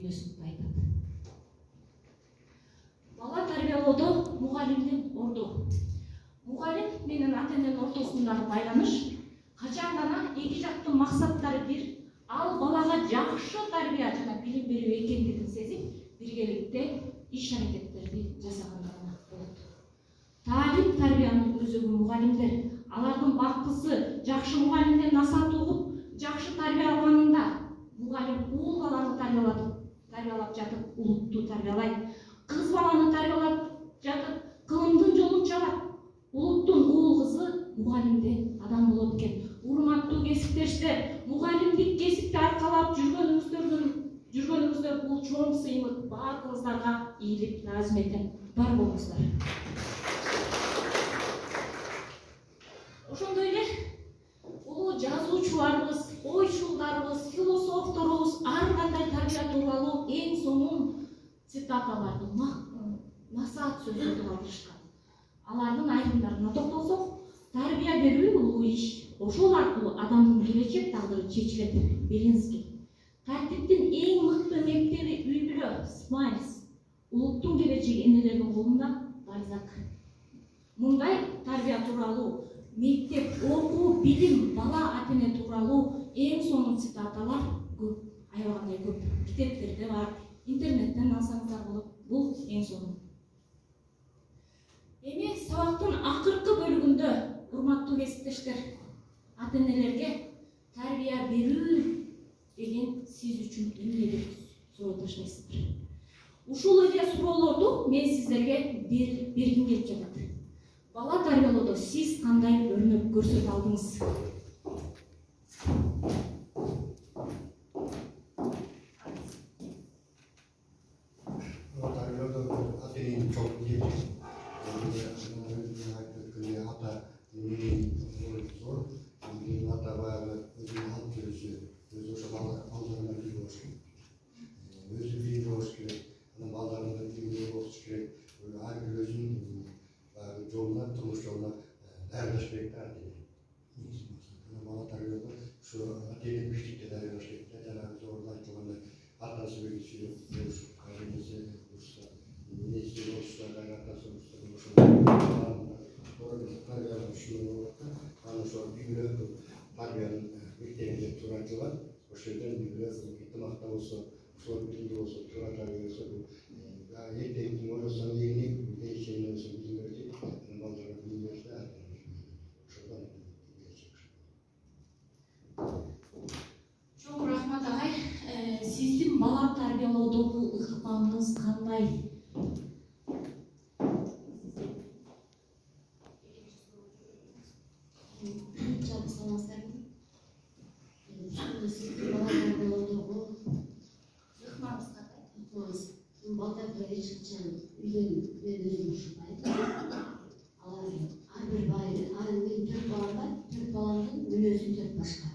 дүниесин айтат. Бала тарбиялоодо мугалимдин орду. Мугалим менен ата-эненин ортосундагы байланыш качан гана эки жактын максаттары бир, ал балага жакшы тарбия жана билим берүү экендигин сезип, биргеликте иш аракеттерди жасаганда гана болот. Таалим тарбиянын өзөгү мугалимдер. Алардын бактысы жакшы мугалимден насаат угуп, жакшы тарбия алганында мугалим уул баланы тарбиялап жатып, улутту тарбиялайт. Кыз баланы тарбиялап жатып, кылымдын жолун чалат. Улуттун уул кызы мугалимде адам болот экен. Урматтуу кесиптештер, мугалимдик кесипти аркалап жүргөнүңүздөр бул чоң сыймык. Баарыңыздарга ийгилик наазым этем. Бар болуңуздар. Ошондой эле улуу жазуучуларыбыз, ойчулдарыбыз, философторубуз ар кандай тарбия тууралуу эң сонун цитаталарды, насаат сөздөрдү калтырышкан. Алардын айрымдарына токтолсок, тарбия берүү улуу иш. Ошол аркылуу адамдын келечек тагдыры чечилет. Белинский. Тартиптин эң мыкты мектеби үй-бүлө, Смайлс. Улуттун келечеги энелердин колунда, Бальзак. Мындай тарбия тууралуу мектеп, окуу, билим, бала ата-эне тууралуу эң сонун цитаталар көп, аябагандай көп. Китептерде бар, интернеттен алсаңыздар болот. Бул эң сонун. Эми сабактын акыркы бөлүгүндө, урматтуу кесиптештер, ата-энелерге тарбия берүү деген сиз үчүн эмне деп суроо таштайсыздар. Ушул эле суроолорду мен сиздерге бергим келип жатат. Бала тарбиялоодо сиз кандай өрнөк көрсөтө алдыңыз? Бала тарбиялоодо ата-эненин чоң милдети. Ата зор, ата баягы өзүнүн алып жүрүүсү, өзү ошо балдарына билүү болуш керек. Өзү билүү болуш керек, анан балдарына билүү болуш керек. Ар бир өзүнүн жолуна, турмуш жолуна даярдаш керек да ата-эне. Бала тарбиялоодо ушу ата-эне биштикте даярдаш керек да, жанагы жогоруда айтылгандай атасы белгисиз болуш, кайненеси урушса, энеси урушса, атасы урушса, тарбияны ушундай болот да. Анан ошо үй-бүлө тарбиянын мектеби деп туура айтылган. Ошол жерден үй-бүлө ынтымакта болсо, ошол билимдүү болсо, туура тарбия берсе, бул эртеңки ойлосоң ийгилик, келечегине ойлосоң билим берди, анан балдарга билим берсе, ошондон Чоң рахмат агай. Сиздин бала тарбиялоодогу ыкмаңыңыз кандай? Балдарга эч качан үйдөн өзүм ушундай. Алар ар бир менин 4 балам бар, 4 баламдын мүнөзү 4 башка.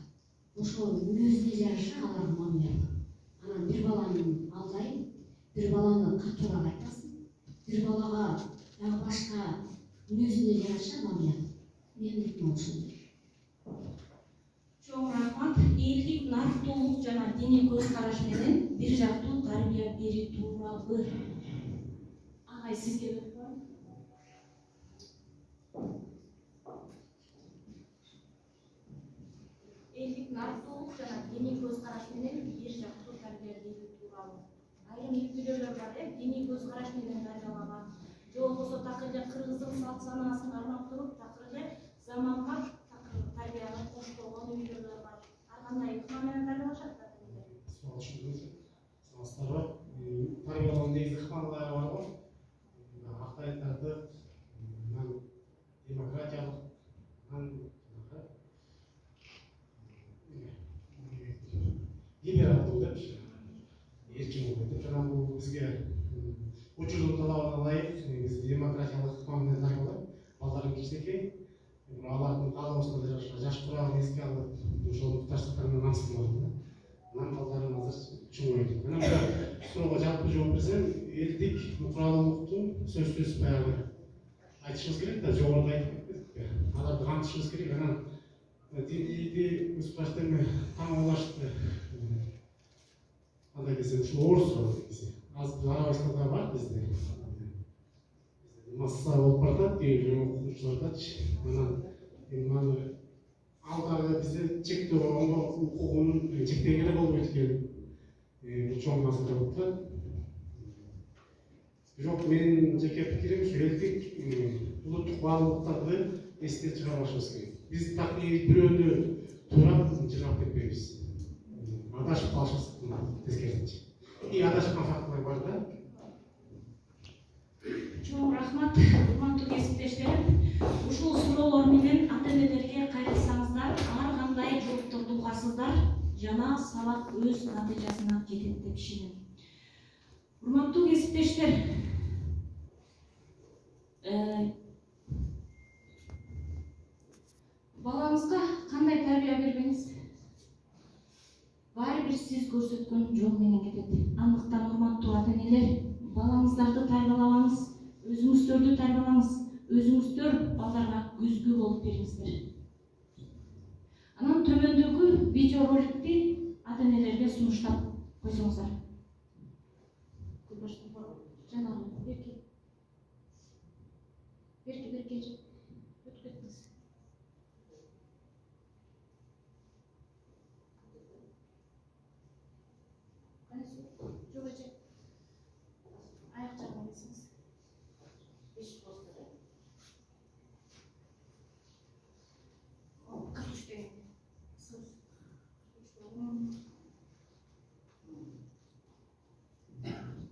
Ошол мүнөзүнө жараша алар мамиле. Анан бир баланы алдайын, бир баланы катуураак айтасың, бир балага дагы башка мүнөзүнө жараша мамиле. Менин ошондой. Чоң рахмат. Элдик, нарықтуулук жана диний көз караш менен бир жактуу тарбия берүү тууралуу. Агай, сизге берем. Элдик, нарықтуулук жана диний көз караш менен бир жактуу тарбия берүү тууралуу. Айрым үй-бүлөлөр бар, диний көз караш менен тарбиялаган. Же болбосо такыр эле кыргыздын салт санаасын кармап туруп, такыр эле заманга тарбияны коштолгон үй-бүлөлөр бар. Ар кандай ыкма менен тарбиялашат да. Салыстарбы, тарбиялаган негизи ыкмалар бар го. Актайыктарды демократиялык, либералдуу деп эркин болот деп. Жана бул бизге учурдун талабына ылайык, биз демократиялык ыкма менен тарбиялап, балдардын кичинекей алардын каалоосуна жараша жаш курагын эске алып, ошол тушташтыктар менен камсыздалат. Анан балдарым азыр чоңойду. Анан бул суроого жалпы жооп берсем, элдик куралуулукту сөзсүз баягы айтышыбыз керек да, жогоруда айтып кеттик. Аларды камтышыбыз керек. Анан диний көз караштарына таң болушты. андай кезде ушул оор суроо негизи. Азыр Арабистанда бар бизде. Масса болуп баратат, окуучулардачы. Анан алгагы бизде чектөө укугунун чектегени болбойт экен. Чоң маселе болуп турат. Жок, менин жеке пикирим ушу элдик улуттук баалуулуктарды эстен чыгарбашыбыз керек. Биз так бирөөнү туурап жыргап кетпейбиз. Адашып калышыбыз тескерисинче. Адашкан фактылар бар да. Чоң рахмат, урматтуу кесиптештерим. Ушул суроолор менен ата-энелерге кайрылсаңыздар, ар кандай жоопторду угасыздар жана сабак өз натыйжасына жетет деп ишенем. Урматтуу кесиптештер, балаңызга кандай тарбия бербеңиз, баары бир сиз көрсөткөн жол менен кетет. Андыктан урматтуу ата-энелер, балаңыздарды тарбиялабаңыз, өзүңүздөрдү тарбиялаңыз, өзүңүздөр балдарга күзгү болуп бериңиздер. Анан төмөндөгү видео роликти ата-энелерге сунуштап койсоңуздар. Жанагы берки өтүп кеттиңиз. Жок эже. Аяк жагына келсеңиз.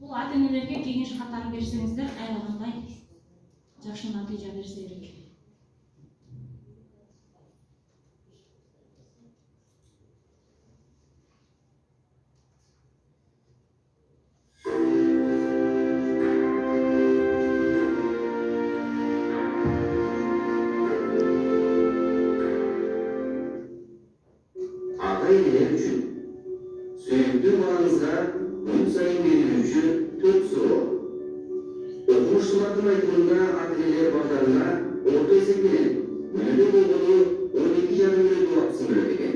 Бул ата-энелерге кеңеш катары берсеңиздер, аябагандай жакшы натыйжа берсе керек. Ата-энелер үчүн сүйүктүү балаңызга күн сайын берилүүчү 4 суроо. Окумуштуулардын айтымында ата-энелер балдарына орто эсеп менен мүнөдө болгону 12,5 мүнөт убактысын бөлөт экен.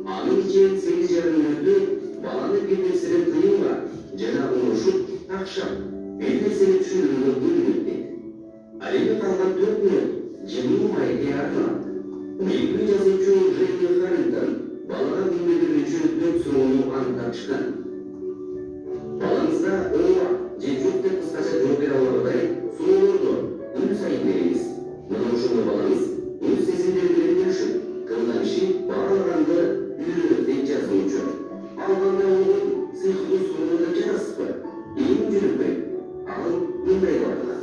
Анын ичинен 8,5 мүнөтү баланы бир нерседен тыюуга жана урушуп, такшап, бир нерсени түшүндүрүүгө бөлүнөт. Ал эми калган 4 мүнөт жымуу майге арналат. Белгилүү жазуучу Женя Харрингтон балага күндө берилүүчү 4 суроону аныктап чыккан. Балаңызга ооба же жок деп кыскача жооп бере алгандай суроолорду күн сайын бериңиз. Мына ошондо балаңыз өз сезимдери менен бөлүшүп, кылган ишин баарыганды үйрөнөт дейт жазуучу. Ал кандай болгон сыйкылуу суроону жазасызбы? Эң жүрөкпөй. Ал мындай бардыгы.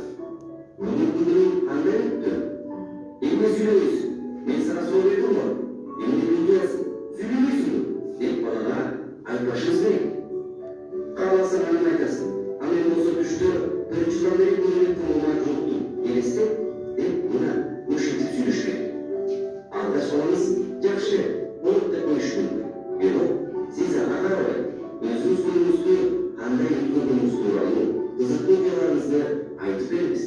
Бүгүнкү күнүң кандай өттү? Эмне сүйлөйсүң? Мен сага суроо бердим го. Эмне билбейсиң? Сүйлөбөйсүңбү? Деп балага айтпашыңыз керек. Кааласаң аны айтасың. Ал эми болсо түштө бир жылдан бери көңүл кылууга жоктум. Элестет деп мына ушинтип сүйлөш керек. Андаш балаңыз жакшы болуп деп коюшу мүмкүн. Бирок сиз ага карабай, өзүңүз күнүңүздү кандай өткөргөнүңүз тууралуу кызыктуу окуяларыңызды айтып бериңиз.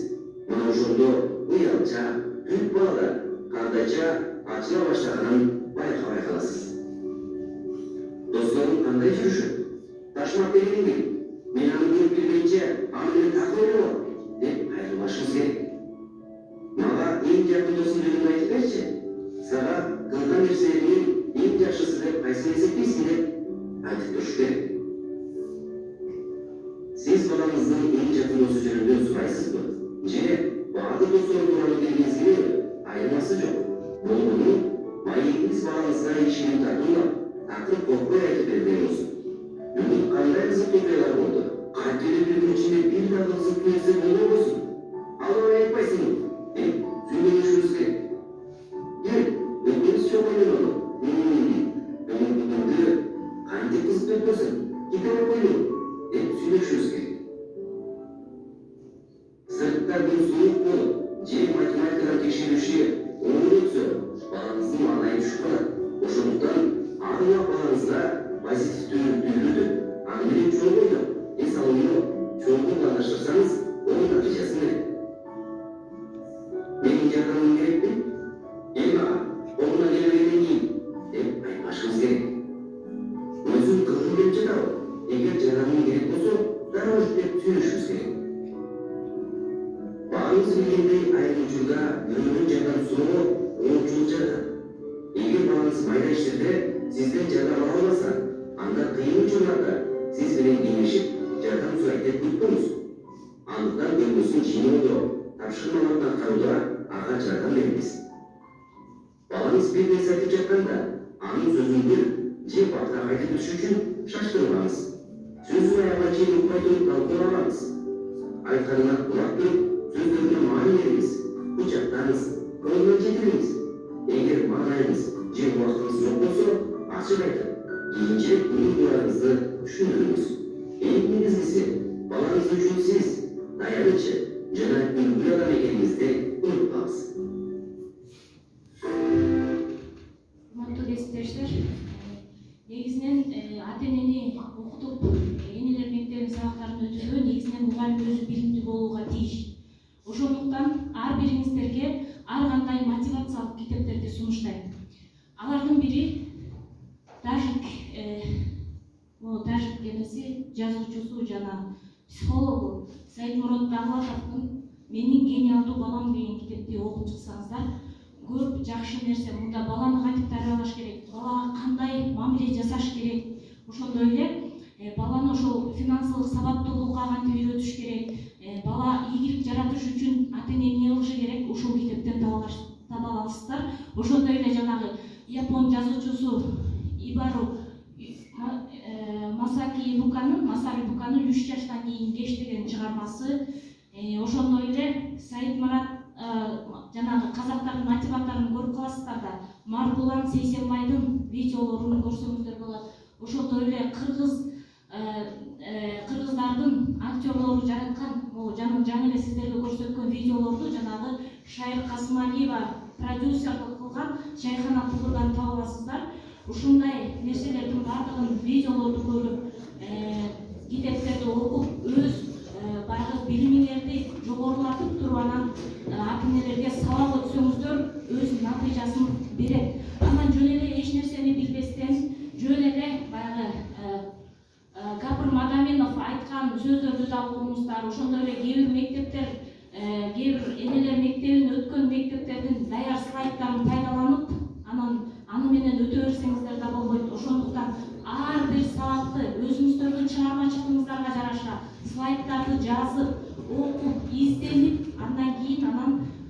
Мына ошондо уялча, бүт балада кандайча ачыла баштаганын байкабай каласыз. Досторум кандай жүрүшөт? Ташмак бергенби? Мен аны көрүп билбейинче аны менен такыр ойлобом деп кайрылбашыңыз керек. Мага эң жакын досум жөнүндө айтып берчи. Сага кылган нерселеринин эң жакшысы деп кайсын эсептейсиң деп айтып туруш керек. Сиз балаңыздын эң жакын досу жөнүндө сурайсызбы? Же баардык достор тууралуу билгиңиз келеби? Айырмасы жок. Болгону маегиңиз балаңызга ишеним тартуулап, такыр коркпой айтып берген болсун. Бүгүн кандай кызыктуу окуялар болду? Кантеле бир күн ичинде бир дагы кызыктуу нерсе болбойсун. Албай айтпайсыңбы? Сүйлөшүбүз керек. Кел, өкүбүз чогуу болду. Бүгүнкү күндү кантип кызыктуу өткөрсөң, кете койду деп сүйлөшүбүз керек. Сыртта күн суук болуп, же математикадан текшерүүчү оор өтсө, балаңыздын маанайы түшүп калат. Ошондуктан ар убак балаңызга позитивдүүлүктү үйрөтүп, аны менен чоң ойноп, эс алууну чоңго пландаштырсаңыз, оң натыйжасы менен. Менин жардамым керекпи? Эми колуна келбегенден кийин деп айтпашыңыз керек. Өзүм кылгым келип жатабы? Эгер Баарыбыз билгендей, айрым учурда өмүрүн жардам суроо оңчулук жаратат. Эгер балаңыз майда иштерде сизден жардам ала албаса, анда кыйын учурларда сиз менен кеңешип, жардам сурайт деп күтпөңүз. Андыктан көңүлсүн жыйноодо, тапшырмаларды аткарууда ага жардам бериңиз. Балаңыз бир нерсе айтып жатканда, анын сөзүн бөлүп же бактак айтып өтүш үчүн шаштырбаңыз. Сөзүн аягына чейин укпай туруп талкуулабаңыз. Айтканына кулак туруп, сөздөрүнө маани бериңиз, кучактаңыз, колунан жетириңиз. Эгер маанайыңыз же убактыңыз жок болсо, ачык айтып, кийинчерээк уюлдарыңызды түшүндүрүңүз. Эң негизгиси, балаңыз үчүн сиз даярчы жана үлгүлүү адам экениңизди унутпаңыз. Урматтуу кесиптештер, негизинен ата-энени окутуп, энелер мектебинин сабактарын өтүүгө негизинен мугалим өзү билимдүү болууга тийиш. Ошондуктан ар бириңиздерге ар кандай мотивациялык китептерди сунуштайм. Алардын бири тажик эмеси жазуучусу жана психологу Саидмурод Давлатовдун "Менин гениалдуу балам" деген китепти окуп чыксаңыздар, көп жакшы нерсе. Мында баланы кантип тарбиялаш керек, балага кандай мамиле жасаш керек, ошондой эле баланы ошол финансылык сабаттуулукка кантип үйрөтүш керек, бала ийгилик жаратыш үчүн ата-эне эмне кылышы керек, ушул китептен таба аласыздар. Ошондой эле жанагы япон жазуучусу Ибару Масари Буканын 3 жаштан кийин кеш деген чыгармасы, ошондой эле Саид Марат жанагы казактардын мотиваторун көрүп каласыздар да, Маргулан Сейсенбайдын видеолорун көрсөңүздөр болот. Ошондой эле кыргыздардын актерлору жараткан, жаңы эле сиздерге көрсөткөн видеолорду жанагы Шайыр Касымалиева продюсерлик кылган Чайхана Кулурдан таба аласыздар. Ушундай нерселердин бардыгын видеолорду көрүп, китептерди окуп, өз баягы билимиңерди жогорулатып туруп, анан ата-энелерге сабак өтсөңүздөр өз натыйжасын берет. Анан жөн эле эч нерсени билбестен, жөн эле баягы Капыр Мадаменов айткан сөздөрдү да угуңуздар. Ошондой эле кээ бир энелер мектебин өткөн мектептердин даяр слайдтарын пайдаланып, аны менен өтө берсеңиздер да болбойт. Ошондуктан ар бир сабакты өзүңүздөрдүн чыгармачылыгыңыздарга жараша слайдтарды жазып, окуп, изденип, андан кийин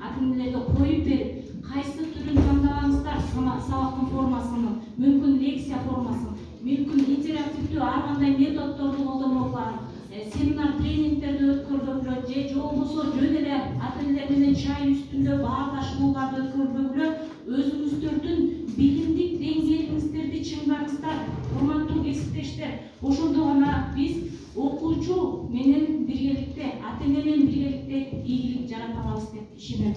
ата-энелерге коюп берип, кайсы түрүн тандабаңыздар, сабактын формасынын, мүмкүн лекция формасын, мүмкүн интерактивдүү ар кандай методдорду колдонмокла, семинар тренингтерди өткөрбөглө, же болбосо жөн эле ата-энелер менен чай үстүндө баардашууларды өткөрбөглө, өзүңүздөрдүн билимдик деңгээлиңиздерди чыңдаңыздар. Урматтуу кесиптештер, ошондо гана биз окуучу менен биргеликте, ата-эне менен биргеликте ийгилик жарата алабыз деп ишенем.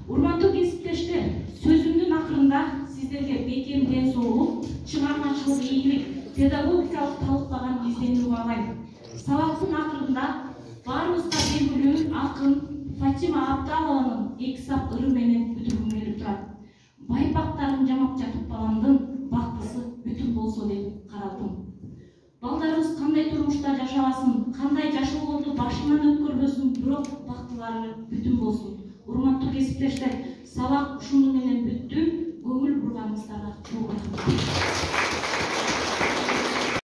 Урматтуу кесиптештер, сөзүмдүн акырында сиздерге бекем ден соолук, чыгармачылык, ийгилик, педагогикалык талыктаган изденүү каалайм. Сабактын акырында баарыбызга белгилүү акын Фатима Абдалованын 2 сап ыры менен бүтүргүм келип турат. Байпактарын жамап жатып баламдын бактысы бүтүн болсо деп карадым. Балдарыбыз кандай турмушта жашабасын, кандай жашоолорду башынан өткөрбөсүн, бирок бактылары бүтүн болсун. Урматтуу кесиптештер, сабак ушуну менен бүттү. Көңүл бурганыңыздарга чоң рахмат.